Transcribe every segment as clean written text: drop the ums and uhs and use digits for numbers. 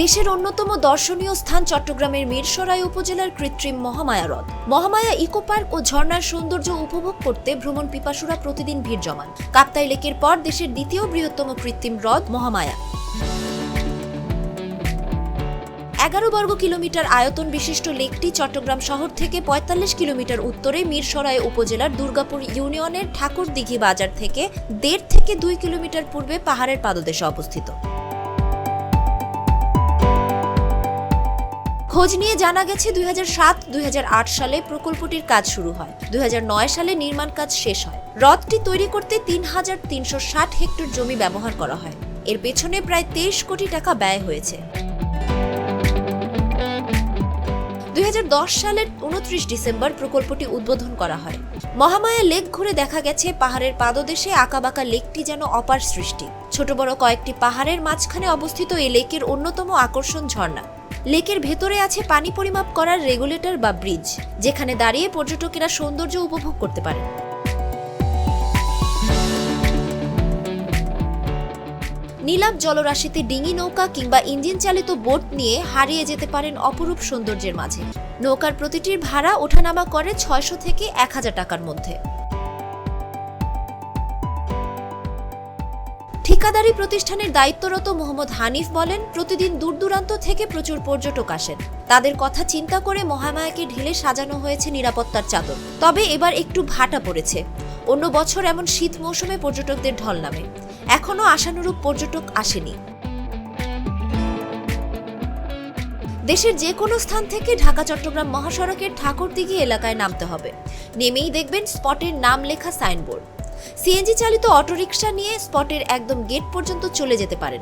দেশের অন্যতম দর্শনীয় স্থান চট্টগ্রামের মিরসরাই উপজেলার কৃত্রিম মহামায়া হ্রদ। মহামায়া ইকো পার্ক ও ঝর্ণার সৌন্দর্য উপভোগ করতে ভ্রমণ পিপাসুরা প্রতিদিন ভিড় জমান। কাপ্তাই লেকের পর দেশের দ্বিতীয় বৃহত্তম কৃত্রিম হ্রদ মহামায়া। 11 বর্গ কিলোমিটার আয়তন বিশিষ্ট লেকটি চট্টগ্রাম শহর থেকে 45 কিলোমিটার উত্তরে মিরসরাই উপজেলার দুর্গাপুর ইউনিয়নের ঠাকুরদিঘি বাজার থেকে 1.5 থেকে 2 কিলোমিটার পূর্বে পাহাড়ের পাদদেশে অবস্থিত। খোঁজ নিয়ে জানা গেছে 2007-2008 সালে প্রকল্পটির কাজ শুরু হয়। 2009 সালে নির্মাণ কাজ শেষ হয়। হ্রদটি তৈরি করতে 3,360 হেক্টর জমি ব্যবহার করা হয়। এর পেছনে প্রায় 23 কোটি টাকা ব্যয় হয়েছে। 2010 সালের 29 ডিসেম্বর প্রকল্পটি উদ্বোধন করা হয়। মহামায়া লেক ঘুরে দেখা গেছে পাহাড়ের পাদদেশে আঁকাবাঁকা লেকটি যেন অপার সৃষ্টি। ছোট বড় কয়েকটি পাহাড়ের মাঝখানে অবস্থিত এই লেকের অন্যতম আকর্ষণ ঝর্ণা। লেকের ভেতরে আছে পানি পরিমাপ করার রেগুলেটর বা ব্রিজ, যেখানে দাঁড়িয়ে পর্যটকেরা সৌন্দর্য উপভোগ করতে পারেন। নীলাভ জলরাশিতে ডিঙি নৌকা কিংবা ইঞ্জিন চালিত বোট নিয়ে হারিয়ে যেতে পারেন অপরূপ সৌন্দর্যের মাঝে। নৌকার প্রতিটির ভাড়া ওঠানামা করে 600 থেকে 1000 টাকার মধ্যে। ঠিকাদারি প্রতিষ্ঠানের দায়িত্বরত মোহাম্মদ হানিফ বলেন, প্রতিদিন দূর দূরান্ত থেকে প্রচুর পর্যটক আসেন। তাদের কথা চিন্তা করে মহামায়াকে ঢেলে সাজানো হয়েছে নিরাপত্তার চাদর। তবে এবার একটু ভাটা পড়েছে। অন্য বছর এমন শীত মৌসুমে পর্যটকদের ঢল নামে। এখনো আশানুরূপ পর্যটক আসেনি। দেশের যে কোনো স্থান থেকে ঢাকা চট্টগ্রাম মহাসড়কের ঠাকুরদিঘি এলাকায় নামতে হবে। নেমেই দেখবেন স্পটের নাম লেখা সাইনবোর্ড। সিএনজি চালিত অটোরিকশা নিয়ে স্পটের একদম গেট পর্যন্ত চলে যেতে পারেন।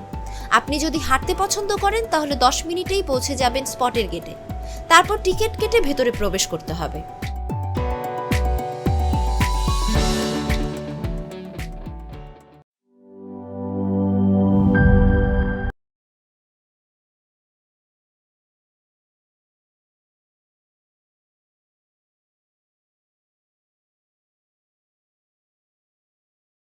আপনি যদি হাঁটতে পছন্দ করেন তাহলে 10 মিনিটেই পৌঁছে যাবেন স্পটের গেটে। তারপর টিকিট কেটে ভেতরে প্রবেশ করতে হবে।